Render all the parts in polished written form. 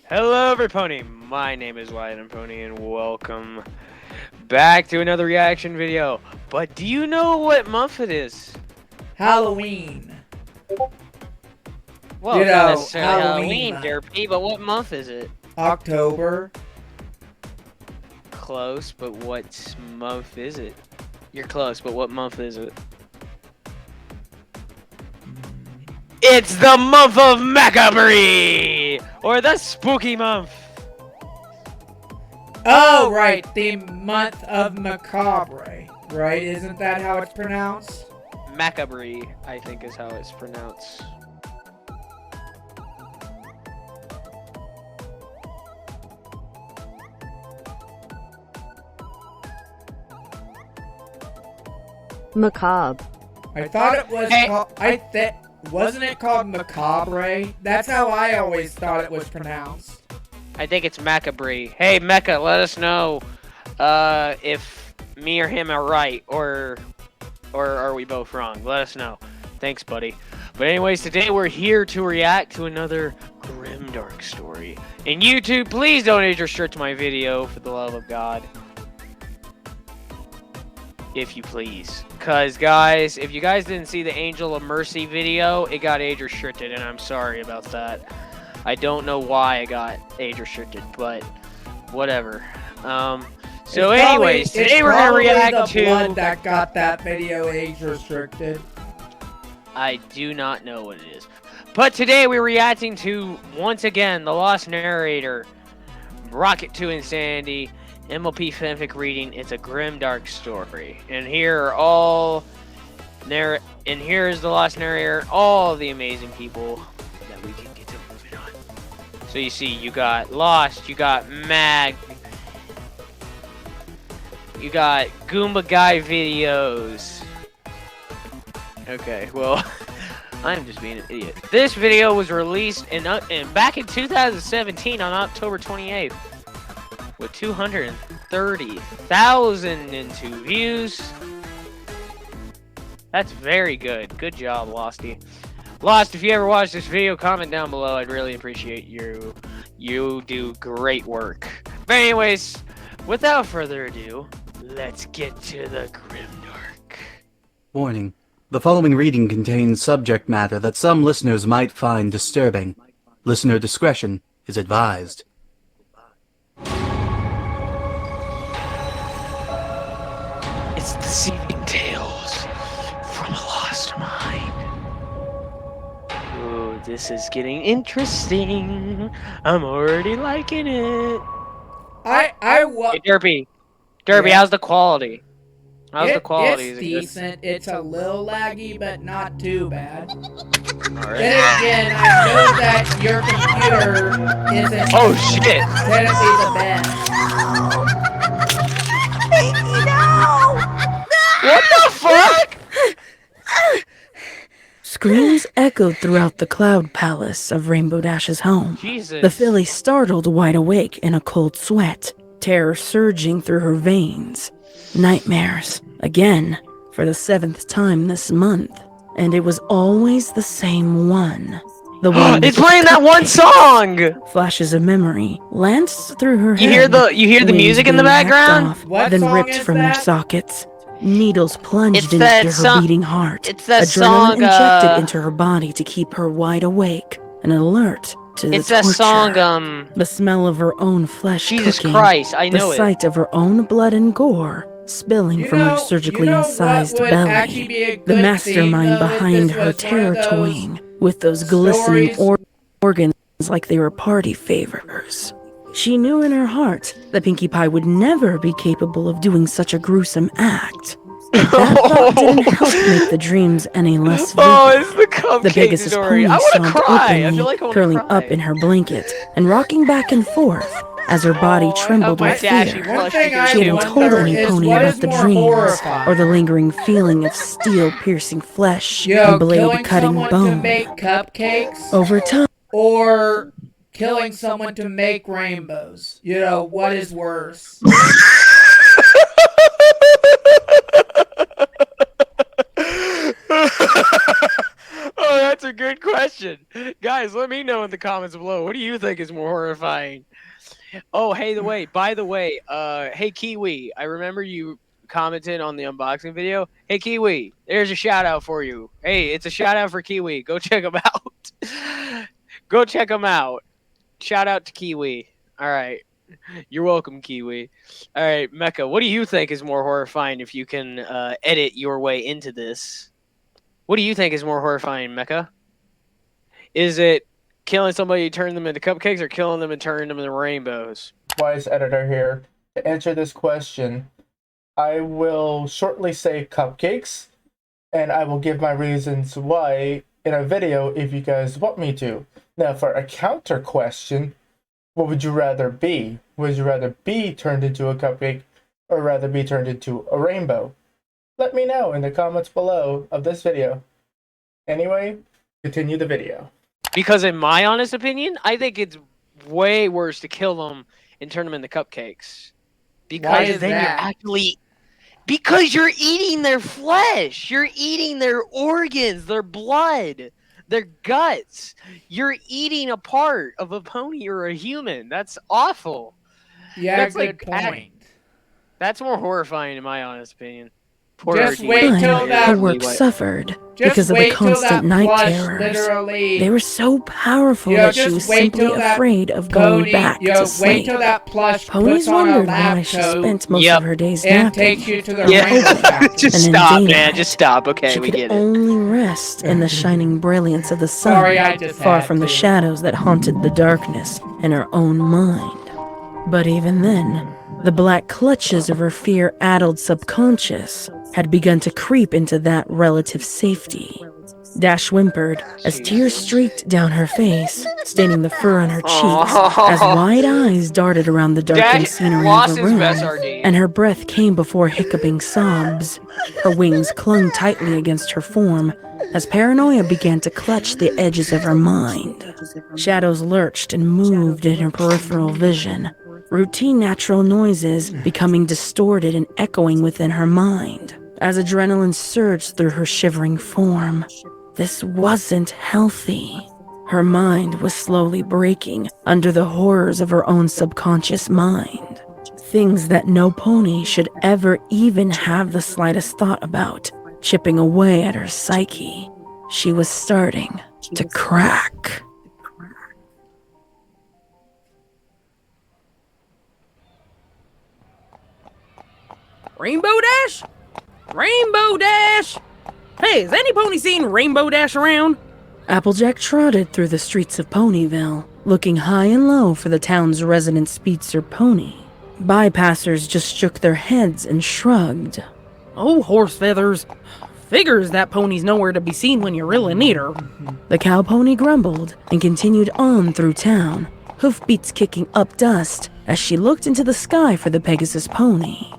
Hello everypony, my name is WyattMPony and welcome back to another reaction video. But do you know what month it is? Halloween. Well, it's not necessarily Halloween, Derpy, but what month is it? October. Close, but what month is it? You're close, but what month is it? It's the month of Macabre! Or the spooky month! Oh, right, the month of Macabre, right? Isn't that how it's pronounced? Macabre, I think is how it's pronounced. Macabre. I thought it was called, wasn't it called Macabre? That's how I always thought it was pronounced. I think it's Macabre. Hey, Mecha, let us know if me or him are right, or are we both wrong? Let us know. Thanks, buddy. But anyways, today we're here to react to another grimdark story. And YouTube, please don't age restrict my video, for the love of God. If you please. Because, guys, if you guys didn't see the Angel of Mercy video, it got age restricted, and I'm sorry about that. I don't know why it got age restricted, but whatever. So anyways, today we're going to react to... blood that got that video age restricted. I do not know what it is. But today we're reacting to, once again, The Lost Narrator, Rocket to Insanity, MLP fanfic reading. It's a grimdark story. And here are all... And here's The Lost Narrator, all the amazing people that we can get to moving on. So you see, you got Lost, you got Mag, you got Goomba Guy videos. Okay, well, I'm just being an idiot. This video was released back in 2017 on October 28th with 230,002 views. That's very good. Good job, Losty. Lost, if you ever watch this video, comment down below. I'd really appreciate you. You do great work. But anyways, without further ado, let's get to the grimdark. Warning. The following reading contains subject matter that some listeners might find disturbing. Listener discretion is advised. It's deceiving tales from a lost mind. Ooh, this is getting interesting. I'm already liking it. Hey, Derpy, yeah. How's the quality? How's the quality? It's decent. It's a little laggy, but not too bad. Alright. Then again, I know that your computer isn't technically the best. What the fuck? Screams echoed throughout the cloud palace of Rainbow Dash's home. Jesus. The filly startled wide awake in a cold sweat, terror surging through her veins. Nightmares, again, for the 7th time this month. And it was always the same one. The one it's playing that one song! Flashes of memory lanced through her head. You hear the music in the background? Then ripped from their sockets. Needles plunged into her beating heart. It's that Adrenaline song, injected into her body to keep her wide awake and alert to the torture. It's that song, the smell of her own flesh Jesus cooking. Christ, I know the sight of her own blood and gore spilling from her surgically incised belly. The mastermind behind her terror toying with those glistening organs like they were party favors. She knew in her heart that Pinkie Pie would never be capable of doing such a gruesome act. But that thought didn't help make the dreams any less vivid. Oh, it's the Cupcakes The Pegasus story. pony I want to sobbed cry. I openly, feel like I want curling to cry. up in her blanket and rocking back and forth as her body trembled with fear. DASHIE She hadn't told any pony about the dreams or the lingering feeling of steel-piercing flesh and blade-cutting bone. Make cupcakes, Over time, or killing someone to make rainbows. You know, what is worse? Oh, that's a a good question. Guys, let me know in the comments below. What do you think is more horrifying? Oh, by the way, hey Kiwi, I remember you commented on the unboxing video. Hey Kiwi, there's a shout out for you. Hey, it's a shout out for Kiwi. Go check him out. Go check him out. Shout out to Kiwi. All right. You're welcome, Kiwi. All right, Mecha, what do you think is more horrifying if you can edit your way into this? What do you think is more horrifying, Mecha? Is it killing somebody, turning them into cupcakes, or killing them and turning them into rainbows? Wise editor here. To answer this question, I will shortly say cupcakes, and I will give my reasons why in a video if you guys want me to. Now, for a counter question, what would you rather be? Would you rather be turned into a cupcake or rather be turned into a rainbow? Let me know in the comments below of this video. Anyway, continue the video. Because in my honest opinion, I think it's way worse to kill them and turn them into cupcakes. Because then you're actually... Because you're eating their flesh! You're eating their organs, their blood, their guts. You're eating a part of a pony or a human. That's awful. Yeah, that's good point. That's more horrifying in my honest opinion. Just wait till that her work suffered because of the constant night terrors. They were so powerful that she was simply afraid of going back to sleep. Wait till that plush Ponies wondered why she spent most of her days and takes napping. you to the rainbow factory. Just stop, man. Just stop. Okay, we get it. She could only rest in the shining brilliance of the sun, far from the shadows that haunted the darkness in her own mind. But even then, the black clutches of her fear-addled subconscious had begun to creep into that relative safety. Dash whimpered as tears streaked down her face, staining the fur on her cheeks as wide eyes darted around the darkened scenery of the room, and her breath came before hiccuping sobs. Her wings clung tightly against her form as paranoia began to clutch the edges of her mind. Shadows lurched and moved in her peripheral vision, routine natural noises becoming distorted and echoing within her mind. As adrenaline surged through her shivering form, this wasn't healthy. Her mind was slowly breaking under the horrors of her own subconscious mind. Things that no pony should ever even have the slightest thought about, chipping away at her psyche. She was starting to crack. Rainbow Dash? Rainbow Dash! Hey, has any pony seen Rainbow Dash around? Applejack trotted through the streets of Ponyville, looking high and low for the town's resident speedster pony. Bypassers just shook their heads and shrugged. Oh, horse feathers. Figures that pony's nowhere to be seen when you really need her. The cow pony grumbled and continued on through town, hoofbeats kicking up dust as she looked into the sky for the Pegasus pony.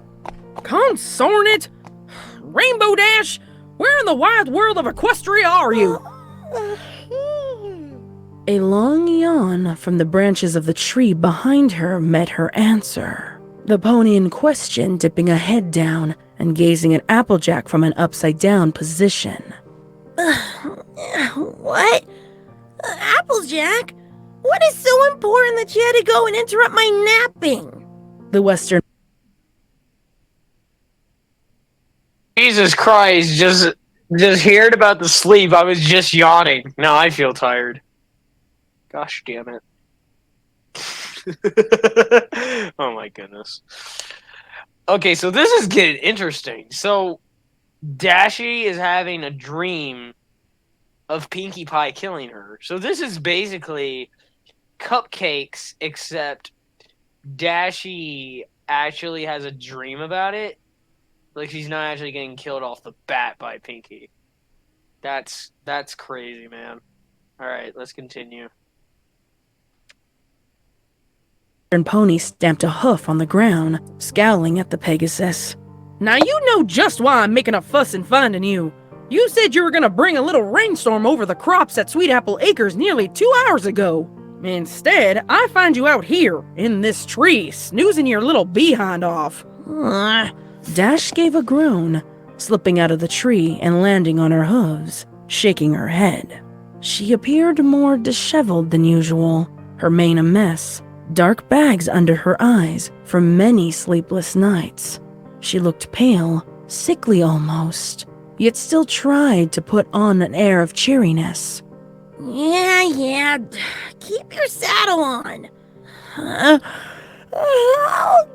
Consarn it! Rainbow Dash, where in the wide world of Equestria are you? A long yawn from the branches of the tree behind her met her answer. The pony in question dipping a head down and gazing at Applejack from an upside-down position. What? Applejack? What is so important that you had to go and interrupt my napping? The Western... Jesus Christ, just hearing about the sleep, I was just yawning. Now I feel tired. Gosh damn it. Oh my goodness. Okay, so this is getting interesting. So, Dashie is having a dream of Pinkie Pie killing her. So this is basically Cupcakes, except Dashie actually has a dream about it. Like, she's not actually getting killed off the bat by Pinkie. That's crazy, man. Alright, let's continue. Pony stamped a hoof on the ground, scowling at the Pegasus. Now you know just why I'm making a fuss and finding you. You said you were gonna bring a little rainstorm over the crops at Sweet Apple Acres nearly 2 hours ago. Instead, I find you out here, in this tree, snoozing your little behind off. Dash gave a groan, slipping out of the tree and landing on her hooves, shaking her head. She appeared more disheveled than usual, her mane a mess, dark bags under her eyes from many sleepless nights. She looked pale, sickly almost, yet still tried to put on an air of cheeriness. Yeah, keep your saddle on. I'll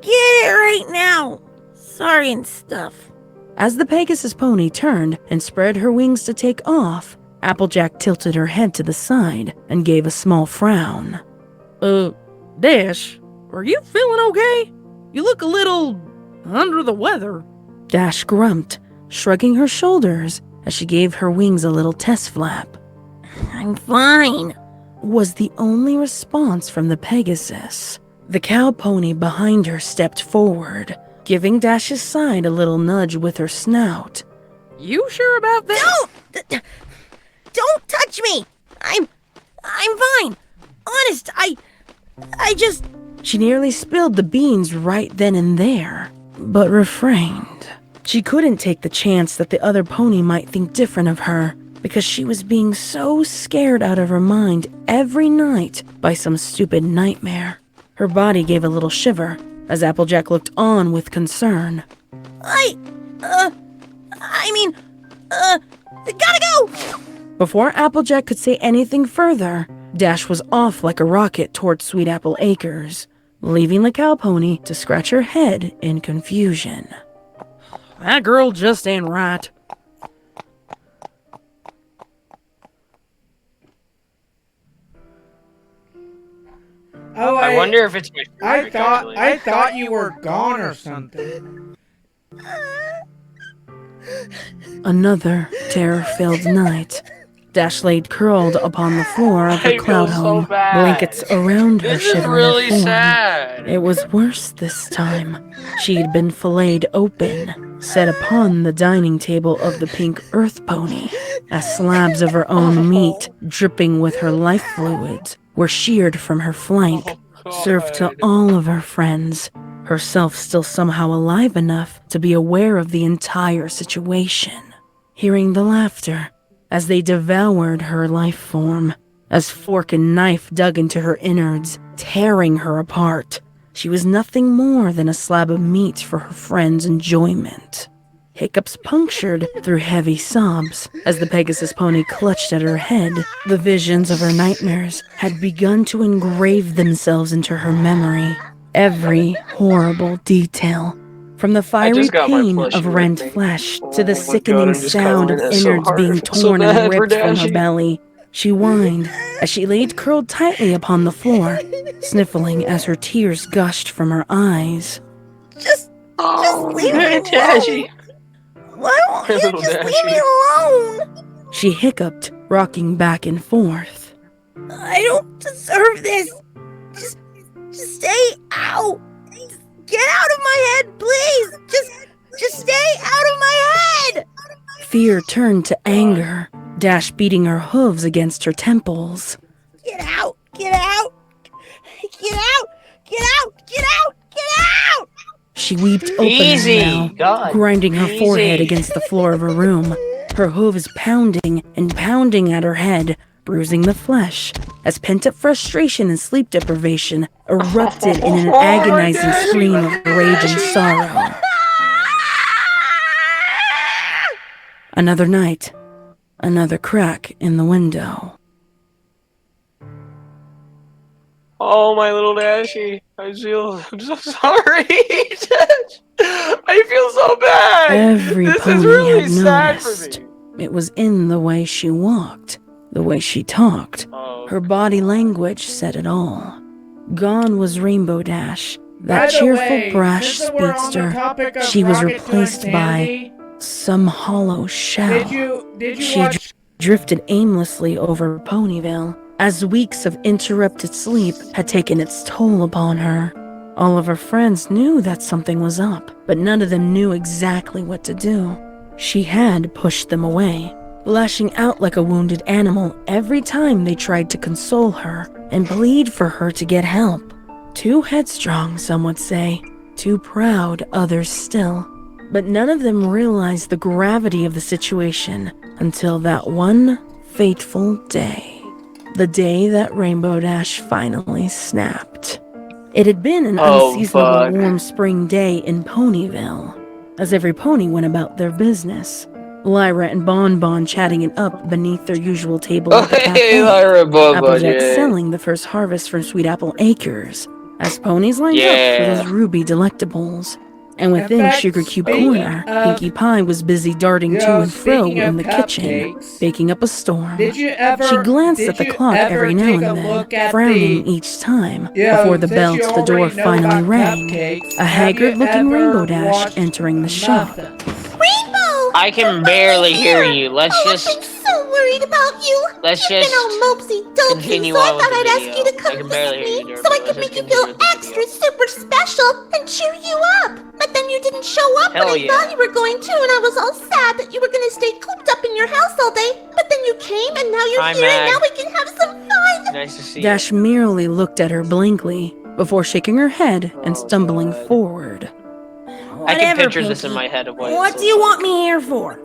get it right now. Sorry and stuff. As the Pegasus pony turned and spread her wings to take off, Applejack tilted her head to the side and gave a small frown. Dash, are you feeling okay? You look a little under the weather. Dash grumped, shrugging her shoulders as she gave her wings a little test flap. I'm fine. Was the only response from the Pegasus. The cow pony behind her stepped forward, giving Dash's side a little nudge with her snout. You sure about that? Don't touch me. I'm fine. Honest, I just... She nearly spilled the beans right then and there, but refrained. She couldn't take the chance that the other pony might think different of her, because she was being so scared out of her mind every night by some stupid nightmare. Her body gave a little shiver as Applejack looked on with concern. Gotta go! Before Applejack could say anything further, Dash was off like a rocket toward Sweet Apple Acres, leaving the cow pony to scratch her head in confusion. That girl just ain't right. Oh, I wonder if it's my I thought you were gone or something. Another terror-filled night. Dash laid curled upon the floor of her cloud home, blankets around her shivering form. Sad. It was worse this time. She'd been filleted open, set upon the dining table of the pink earth pony, as slabs of her own meat, dripping with her life fluids, were sheared from her flank, served to all of her friends, herself still somehow alive enough to be aware of the entire situation, hearing the laughter as they devoured her life form, as fork and knife dug into her innards, tearing her apart. She was nothing more than a slab of meat for her friends' enjoyment. Hiccups punctured through heavy sobs as the Pegasus pony clutched at her head. The visions of her nightmares had begun to engrave themselves into her memory. Every horrible detail, from the fiery pain of rent flesh to the sickening sound of innards being torn and ripped from her belly. She whined as she laid curled tightly upon the floor, sniffling as her tears gushed from her eyes. Just leave me alone. Why won't you just leave me alone? She hiccuped, rocking back and forth. I don't deserve this. Just stay out. Get out of my head, please. Just stay out of my head. Fear turned to anger, Dash beating her hooves against her temples. Get out. Get out. Get out. Get out. Get out. Get out. She weeped openly now, grinding her forehead against the floor of her room, her hooves pounding and pounding at her head, bruising the flesh, as pent-up frustration and sleep deprivation erupted in an agonizing scream of rage and sorrow. Another night, another crack in the window. Oh, my little Dashie. I'm so sorry. I feel so bad. Every this pony is really had sad noticed. for me. It was in the way she walked, the way she talked. Her body language said it all. Gone was Rainbow Dash, that cheerful, brash speedster. She was replaced by some hollow shell. She drifted aimlessly over Ponyville, as weeks of interrupted sleep had taken its toll upon her. All of her friends knew that something was up, but none of them knew exactly what to do. She had pushed them away, lashing out like a wounded animal every time they tried to console her and plead for her to get help. Too headstrong, some would say, too proud, others still. But none of them realized the gravity of the situation until that one fateful day. The day that Rainbow Dash finally snapped. It had been an unseasonably warm spring day in Ponyville, as every pony went about their business. Lyra and Bon Bon chatting it up beneath their usual table at the cafe. Applejack selling the first harvest from Sweet Apple Acres, as ponies lined up for those ruby delectables. And within Sugar Cube Corner, Pinkie Pie was busy darting to and fro in the kitchen, baking up a storm. She glanced at the clock every now and then, frowning each time, before the bell to the door finally rang. A haggard-looking Rainbow Dash entering the shop. Rainbow! I can barely hear you. Let's just... I've been so worried about you. Let's You've just been all mopsy dopey, continue so I on with thought the I'd ask video. you to I come can visit barely hear me you, so I Derpy. could make you feel extra super special and cheer you up. But then you didn't show up when I thought you were going to, and I was all sad that you were going to stay cooped up in your house all day. But then you came, and now you're here, and now we can have some fun. Nice to see Dash merely looked at her blankly, before shaking her head and stumbling forward. I can picture this in my head of What do you want me here for?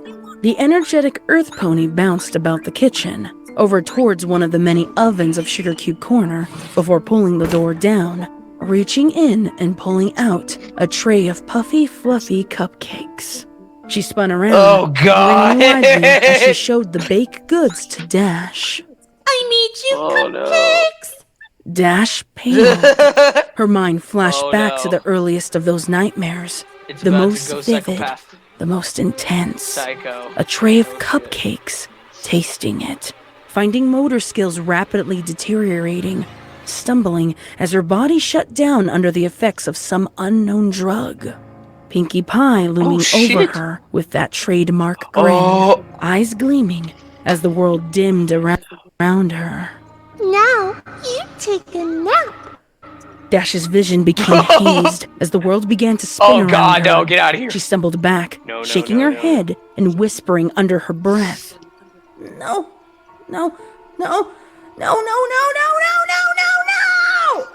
The energetic Earth Pony bounced about the kitchen, over towards one of the many ovens of Sugar Cube Corner, before pulling the door down, reaching in and pulling out a tray of puffy, fluffy cupcakes. She spun around, grinning widely as she showed the baked goods to Dash. I made you cupcakes! Dash paled. Her mind flashed back to the earliest of those nightmares. The most vivid, the most intense. A tray of cupcakes, tasting it, finding motor skills rapidly deteriorating, stumbling as her body shut down under the effects of some unknown drug. Pinkie Pie looming over her with that trademark grin, eyes gleaming as the world dimmed around her. Now, you take a nap. Dash's vision became hazed as the world began to spin around her. No, get out of here. She stumbled back, shaking her head and whispering under her breath. No.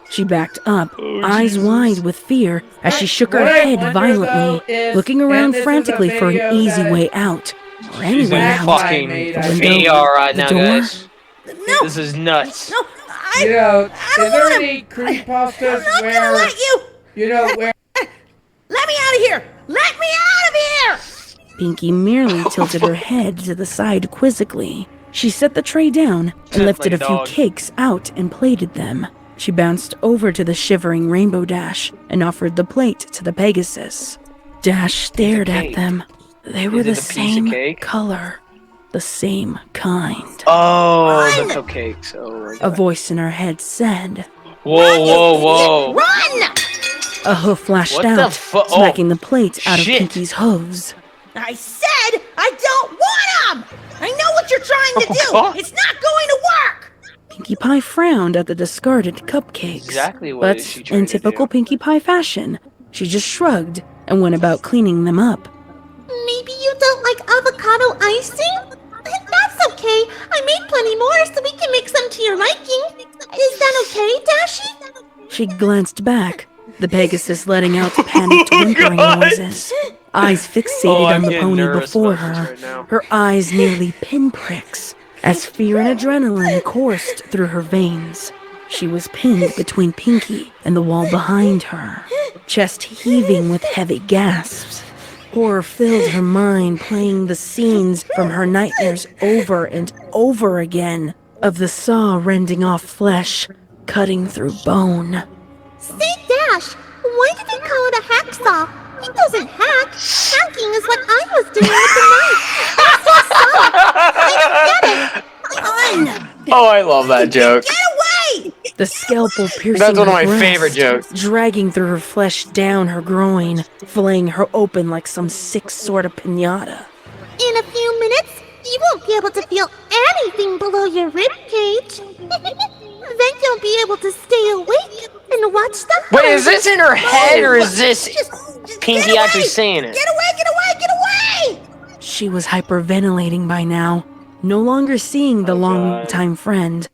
She backed up, eyes wide with fear, as she shook her head violently, looking around frantically for an easy way out. Or any way out. Fucking VR right now, guys. No. This is nuts. No. You know, is there any creepypastas where, where... Let me out of here! Let me out of here! Pinkie merely tilted her head to the side quizzically. She set the tray down and lifted a few cakes out and plated them. She bounced over to the shivering Rainbow Dash and offered the plate to the Pegasus. Dash stared at them. They were the same color, the same kind. Oh, the cupcakes. A voice in her head said, Whoa. Run! A hoof flashed out, smacking the plate out of Pinkie's hooves. I said I don't want them! I know what you're trying to do! It's not going to work! Pinkie Pie frowned at the discarded cupcakes. Exactly what is she trying in typical Pinkie Pie fashion, she just shrugged and went about cleaning them up. Maybe you don't like avocado icing? That's okay. I made plenty more so we can make some to your liking. Is that okay, Dashie? She glanced back, the Pegasus letting out panicked whimpering noises. Eyes fixated on the pony before her, her eyes nearly pinpricks, as fear and adrenaline coursed through her veins. She was pinned between Pinkie and the wall behind her, chest heaving with heavy gasps. Horror filled her mind, playing the scenes from her nightmares over and over again, of the saw rending off flesh, cutting through bone. Say, Dash, why did they call it a hacksaw? It doesn't hack. Hacking is what I was doing with the knife. That's a saw. I don't get it. Oh, I love that joke. Get away! The scalpel piercing That's one of my her breast, favorite jokes. dragging through her flesh down her groin, filleting her open like some sick sort of piñata. In a few minutes, you won't be able to feel anything below your rib cage. Then you'll be able to stay awake and watch the... Wait, is this in her head or is this Pinkie actually saying it? Get away, get away, get away! She was hyperventilating by now, no longer seeing the longtime friend,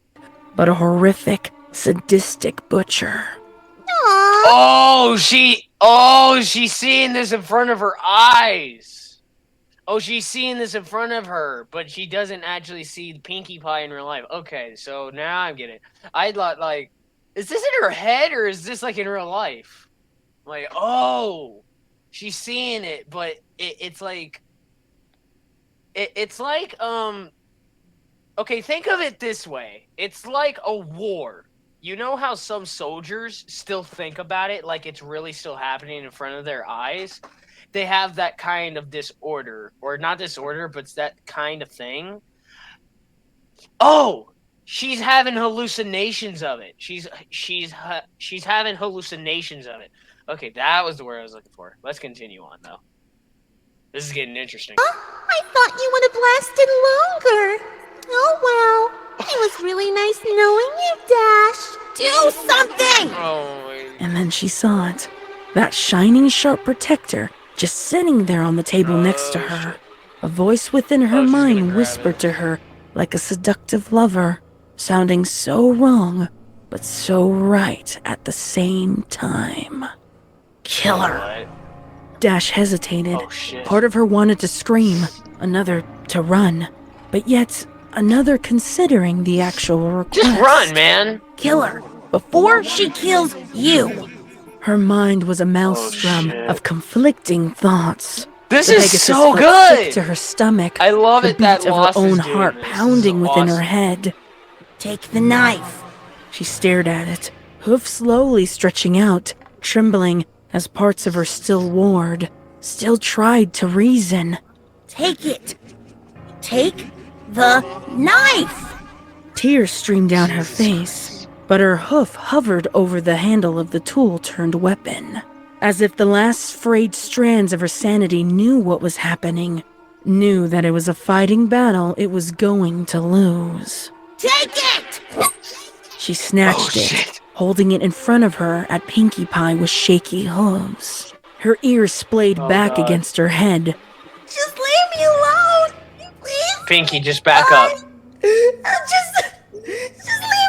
but a horrific, sadistic butcher. She's seeing this in front of her eyes. Oh, she's seeing this in front of her, but she doesn't actually see Pinkie Pie in real life. Okay, so now I'm getting it. I thought, like, is this in her head or is this, like, in real life? Like, oh, she's seeing it, but it's like... It's like, okay, think of it this way. It's like a war. You know how some soldiers still think about it like it's really still happening in front of their eyes? They have that kind of disorder. Or not disorder, but it's that kind of thing. Oh! She's having hallucinations of it. She's having hallucinations of it. Okay, that was the word I was looking for. Let's continue on, though. This is getting interesting. I thought you would have lasted longer. Oh well. It was really nice knowing you, Dash. Do something! Oh my... And then she saw it. That shining sharp protector just sitting there on the table next to her. A voice within her mind whispered to her like a seductive lover, sounding so wrong, but so right at the same time. Kill her. Dash hesitated. Oh, shit. Part of her wanted to scream, another to run, but yet another considering the actual request. Just run, man! Kill her before she kills you! Her mind was a maelstrom of conflicting thoughts. This The is Pegasus so felt good! sick to her stomach. I love the it that beat of her Lost is own doing heart this. pounding This is within her awesome. head. Take the knife. She stared at it, hoof slowly stretching out, trembling as parts of her still warred, still tried to reason. Take it. Take the knife. Tears streamed down her face, but her hoof hovered over the handle of the tool-turned weapon, as if the last frayed strands of her sanity knew what was happening, knew that it was a fighting battle it was going to lose. Take it! She snatched it, holding it in front of her at Pinkie Pie with shaky hooves. Her ears splayed back against her head. Just leave me alone, please. Pinkie, just back up. Just leave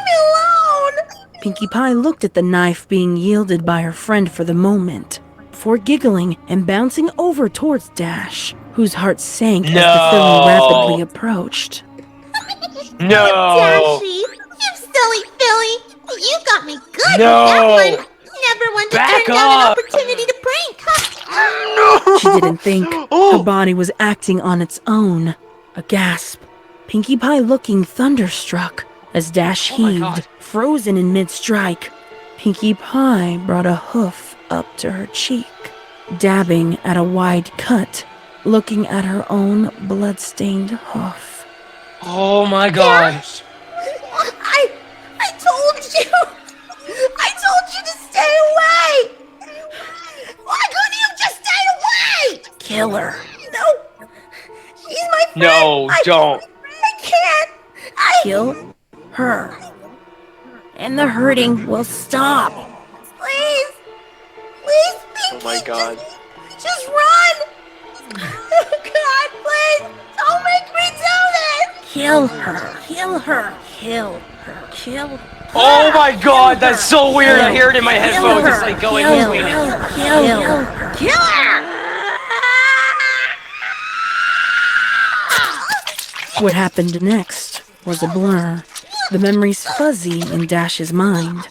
me alone. Pinkie Pie looked at the knife being yielded by her friend for the moment, before giggling and bouncing over towards Dash, whose heart sank as the filly rapidly approached. No! Dashie, you silly filly. You got me good No! with that one. Never one to Back turn down an up! opportunity to prank, huh? She didn't think. Her body was acting on its own. A gasp. Pinkie Pie looking thunderstruck as Dash Oh my heaved, God. frozen in mid-strike. Pinkie Pie brought a hoof up to her cheek, dabbing at a wide cut, looking at her own blood-stained hoof. Oh my god. I told you. I told you to stay away. Why couldn't you just stay away? Kill her. No. She's my friend. No, don't. I can't. Kill her. And the hurting will stop. Please. Please, Pinkie. Oh my god. Just run. Oh God, please. Don't make me do this. Kill her. Kill her. Kill her. Kill her. Oh my god, that's so weird. I hear it in my headphones. It's like going between it. Kill her. Kill her. What happened next was a blur. The memories fuzzy in Dash's mind.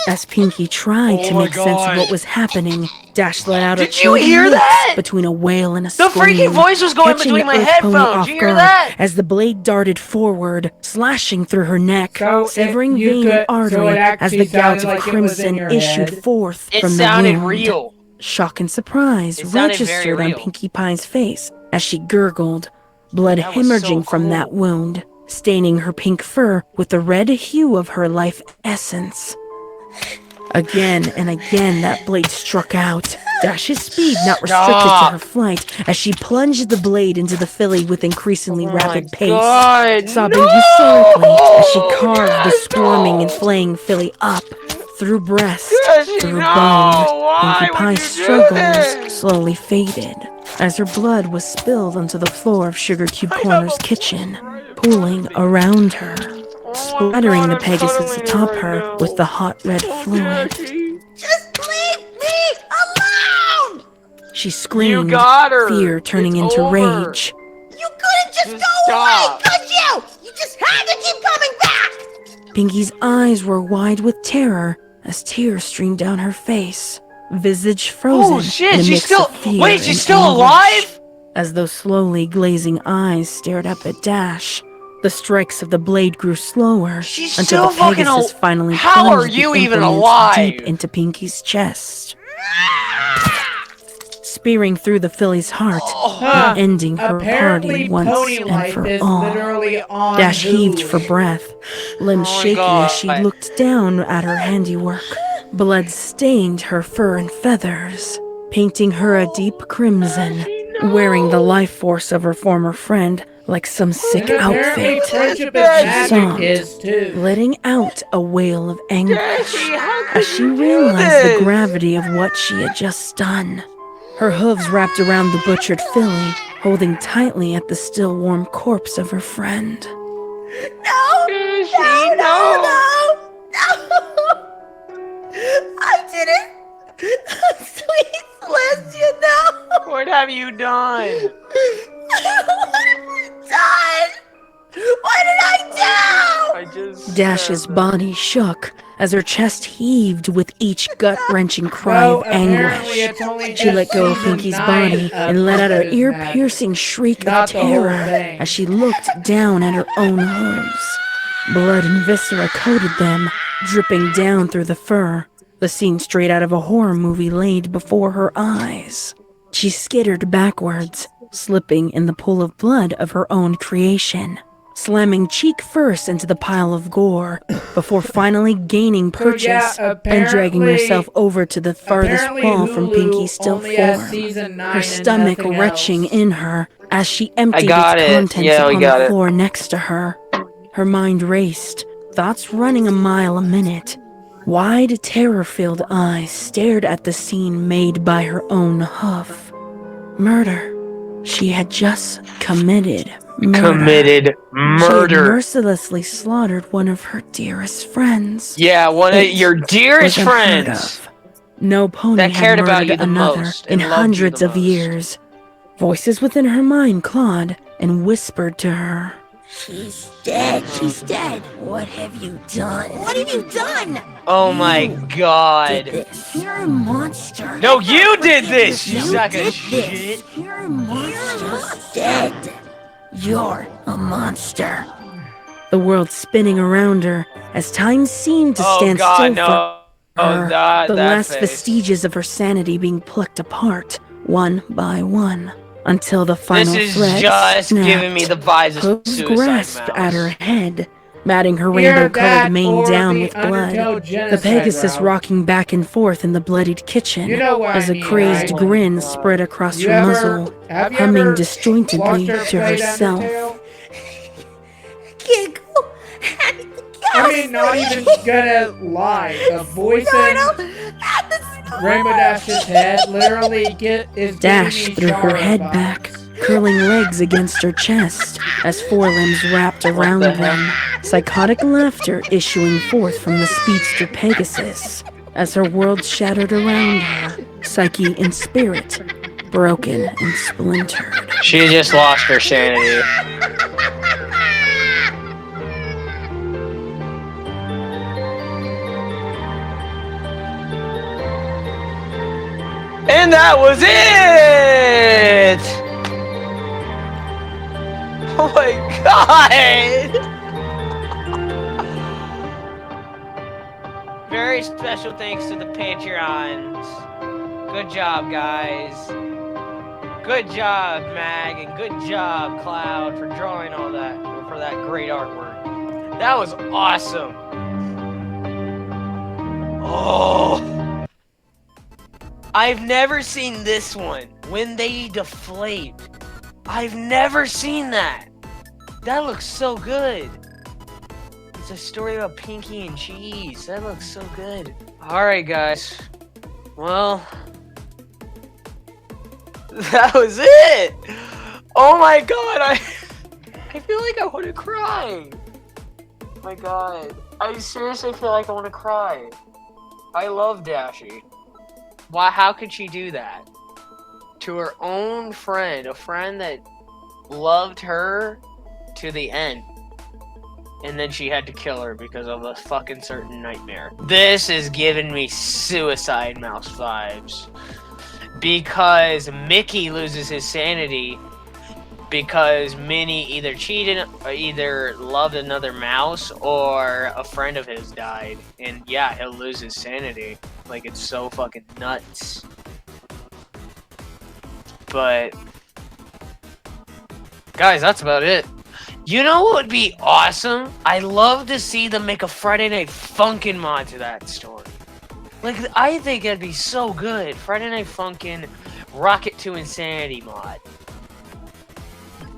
As Pinkie tried to my make sense of what was happening, Dash let out a Did you chilling hear mix that? between a wail and a The scream. freaking voice was going catching between the my Earth Pony headphones. off Did you hear guard that? as the blade darted forward, slashing through her neck, So severing you vein could- and artery so it as the actually gout of sounded like it was in crimson your issued head? forth It from the sounded wound. real. Shock and surprise It sounded very registered on real. Pinkie Pie's face as she gurgled, blood That was hemorrhaging so from that cool. wound, staining her pink fur with the red hue of her life essence. Again and again that blade struck out, Dash's speed not restricted to her flight, as she plunged the blade into the filly with increasingly rapid pace, God, sobbing no! hysterically as she carved the squirming and flaying filly up, through breast, Dashie, through no! bone. Why Pinkie would Pie's you do struggles this? slowly faded, as her blood was spilled onto the floor of Sugar Cube Corner's kitchen, pooling around her, splattering the Pegasus atop her with the hot red fluid. Just leave me alone. She screamed, You got her. fear turning It's into over. rage, Stop. Could you? You just had to keep coming back. Pinky's eyes were wide with terror as tears streamed down her face, visage frozen. Oh shit, in a she's mix still. of fear Wait, she's and still anguish. alive? As those slowly glazing eyes stared up at Dash, the strikes of the blade grew slower She's until the still fucking Pegasus finally How are plunged the you even implements alive? deep into Pinky's chest, spearing through the filly's heart and ending her Apparently, party once pony and life for is all. literally on Dash heaved Hulu. for breath, limbs Oh my shaking God. as she looked down at her handiwork. Blood stained her fur and feathers, painting her a deep crimson, wearing the life force of her former friend like some sick And apparently outfit. friendship is She magic sobbed, is too. letting out a wail of anguish Dashie, how could as she you do realized this? the gravity of what she had just done. Her hooves wrapped around the butchered filly, holding tightly at the still warm corpse of her friend. No! Dashie, No! I didn't! Sweet Celestia, no! What have you done? What have we done? What did I do? I just. Dash's body shook as her chest heaved with each gut-wrenching cry Well, of apparently anguish. it's only She just let go of season Pinky's 9 body of and let out an Month of ear-piercing shriek Not of the whole terror thing. as she looked down at her own hooves. Blood and viscera coated them, dripping down through the fur. The scene straight out of a horror movie laid before her eyes. She skittered backwards, slipping in the pool of blood of her own creation, slamming cheek first into the pile of gore before finally gaining purchase and dragging herself over to the farthest apparently wall from Hulu Pinky's still only has form, season 9 her and stomach nothing retching else. in her as she emptied got its it. contents Yeah, we upon got the it. floor next to her. Her mind raced, thoughts running a mile a minute. Wide, terror-filled eyes stared at the scene made by her own hoof. Murder. She had just committed murder. Committed She had murder. mercilessly slaughtered one of her dearest friends. Yeah, one of It your dearest was unheard friends. of. No pony That cared had about murdered you the another most in and loved you hundreds the of most. years. Voices within her mind clawed and whispered to her. She's dead. She's dead. What have you done? What have you done? Oh my God. This. You're a monster. No, you did this, you You sack did of shit. this. You're a monster. You're dead. You're a monster. The world spinning around her as time seemed to Oh stand God, still no. for her. Oh God, The that last face. vestiges of her sanity being plucked apart, one by one, until the final This is thread just snapped. giving me the vibes of Hooves Suicide grasped Mouse. at her head, matting her Either rainbow-colored that mane or down the with blood. Undertow The genocide Pegasus route. rocking back and forth in the bloodied kitchen You know what as I a mean, crazy right? grin spread across You her ever- muzzle, have you humming ever disjointedly watched her to play herself. Undertale? Giggle. I mean, not even gonna lie. The voice in Rainbow Dash's head literally is Dash giving me threw her Shara head vibes. back, curling legs against her chest as forelimbs wrapped around the them, psychotic laughter issuing forth from the speedster Pegasus as her world shattered around her, psyche and spirit broken and splintered. She just lost her sanity. And that was it! Oh my God! Very special thanks to the Patreons. Good job, guys. Good job, Mag, and good job, Cloud, for drawing all that, for that great artwork. That was awesome. Oh. I've never seen this one, when they deflate. I've never seen that. That looks so good. It's a story about Pinky and cheese. That looks so good. Alright, guys. Well, that was it. Oh my God, I feel like I want to cry. Oh my God, I seriously feel like I want to cry. I love Dashie. Why? How could she do that to her own friend? A friend that loved her to the end. And then she had to kill her because of a fucking certain nightmare. This is giving me Suicide Mouse vibes. Because Mickey loses his sanity because Minnie either cheated or either loved another mouse or a friend of his died. And yeah, he'll lose his sanity. Like, it's so fucking nuts. But guys, that's about it. You know what would be awesome? I'd love to see them make a Friday Night Funkin' mod to that story. Like, I think that'd be so good. Friday Night Funkin' Rocket to Insanity mod.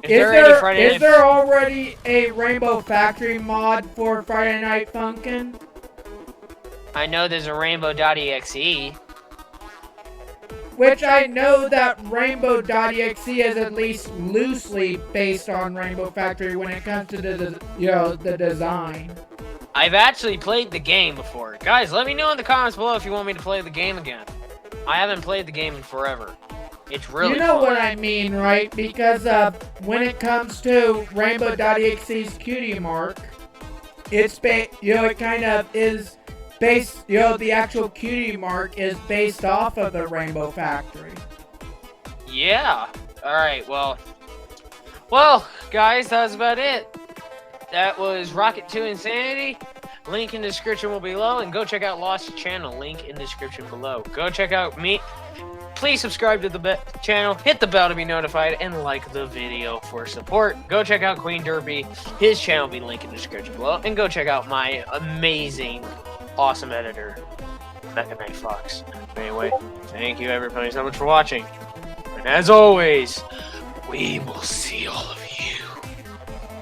Is there already a Rainbow Factory mod for Friday Night Funkin'? I know there's a Rainbow.exe. Which I know that Rainbow.exe is at least loosely based on Rainbow Factory when it comes to the design. I've actually played the game before. Guys, let me know in the comments below if you want me to play the game again. I haven't played the game in forever. It's really You know fun. what I mean, right? Because when it comes to Rainbow.exe's cutie mark, it's it kind of is based, the actual cutie mark is based off of the Rainbow Factory. Yeah. Alright, well, guys, that's about it. That was Rocket to Insanity. Link in the description will be below, and go check out Lost's channel. Link in the description below. Go check out me. Please subscribe to the channel, hit the bell to be notified, and like the video for support. Go check out Queen Derpy. His channel will be linked in the description below. And go check out my amazing, awesome editor, Mecca Knight Fox. Anyway, thank you everybody so much for watching. And as always, we will see all of you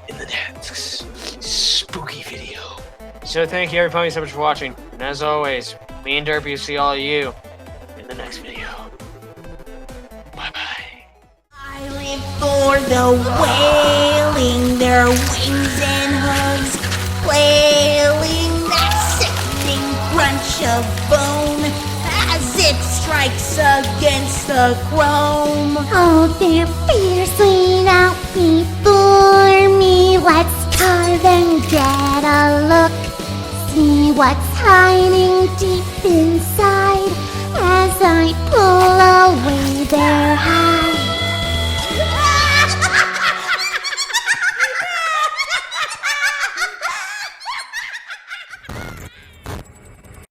in the next spooky video. So thank you everybody so much for watching. And as always, me and Derpy will see all of you in the next video. Bye-bye. I live for the wailing, their wings and hooves flailing, that sickening crunch of bone as it strikes against the chrome. Oh, they're fiercely out before me. Let's carve and get a look. See what's hiding deep inside.